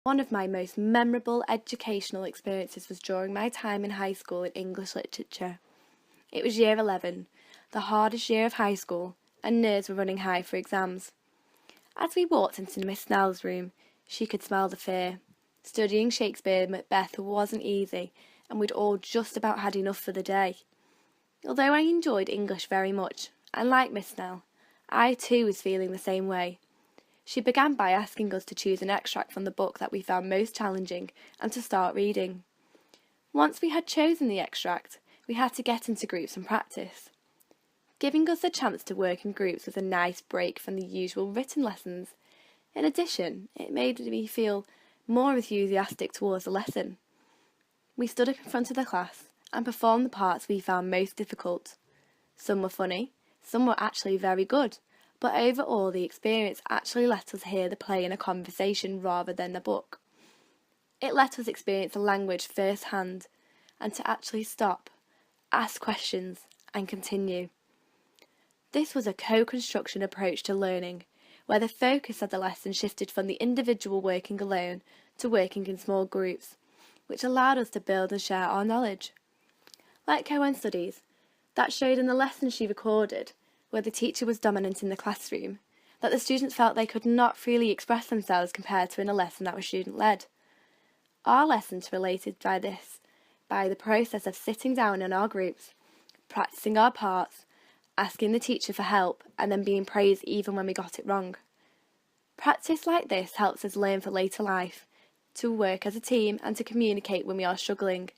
One of my most memorable educational experiences was during my time in high school in English literature. It was year 11, the hardest year of high school, and nerves were running high for exams. As we walked into Miss Snell's room, she could smell the fear. Studying Shakespeare and Macbeth wasn't easy, and we'd all just about had enough for the day. Although I enjoyed English very much, and like Miss Snell, I too was feeling the same way. She began by asking us to choose an extract from the book that we found most challenging and to start reading. Once we had chosen the extract, we had to get into groups and practice. Giving us the chance to work in groups was a nice break from the usual written lessons. In addition, it made me feel more enthusiastic towards the lesson. We stood up in front of the class and performed the parts we found most difficult. Some were funny, some were actually very good, but overall the experience actually let us hear the play in a conversation rather than a book. It let us experience the language firsthand and to actually stop, ask questions and continue. This was a co-construction approach to learning, where the focus of the lesson shifted from the individual working alone to working in small groups, which allowed us to build and share our knowledge. Like Cohen studies, that showed in the lesson she recorded, where the teacher was dominant in the classroom, that the students felt they could not freely express themselves compared to in a lesson that was student-led. Our lessons related by the process of sitting down in our groups, practicing our parts, asking the teacher for help, and then being praised even when we got it wrong. Practice like this helps us learn for later life, to work as a team and to communicate when we are struggling.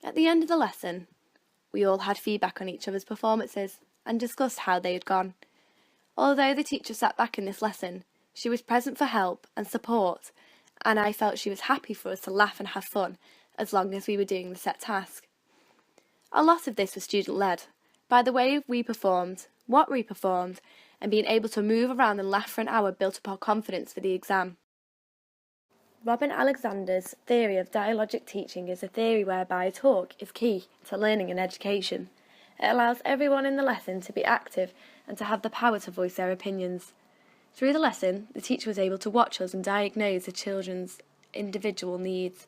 At the end of the lesson, we all had feedback on each other's performances and discussed how they had gone. Although the teacher sat back in this lesson, she was present for help and support, and I felt she was happy for us to laugh and have fun as long as we were doing the set task. A lot of this was student-led, by the way we performed, what we performed, and being able to move around and laugh for an hour built up our confidence for the exam. Robin Alexander's theory of dialogic teaching is a theory whereby talk is key to learning and education. It allows everyone in the lesson to be active and to have the power to voice their opinions. Through the lesson, the teacher was able to watch us and diagnose the children's individual needs.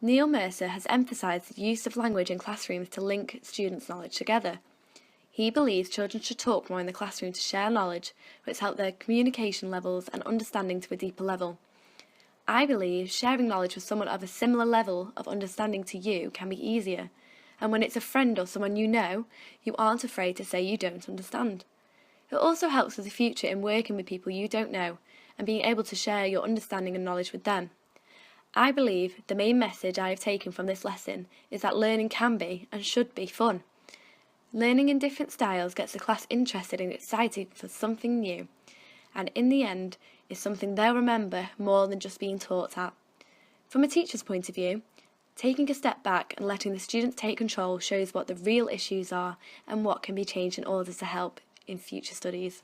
Neil Mercer has emphasised the use of language in classrooms to link students' knowledge together. He believes children should talk more in the classroom to share knowledge, which helps their communication levels and understanding to a deeper level. I believe sharing knowledge with someone of a similar level of understanding to you can be easier, and when it's a friend or someone you know, you aren't afraid to say you don't understand. It also helps with the future in working with people you don't know and being able to share your understanding and knowledge with them. I believe the main message I have taken from this lesson is that learning can be and should be fun. Learning in different styles gets the class interested and excited for something new, and in the end is something they'll remember more than just being taught at. From a teacher's point of view, taking a step back and letting the students take control shows what the real issues are and what can be changed in order to help in future studies.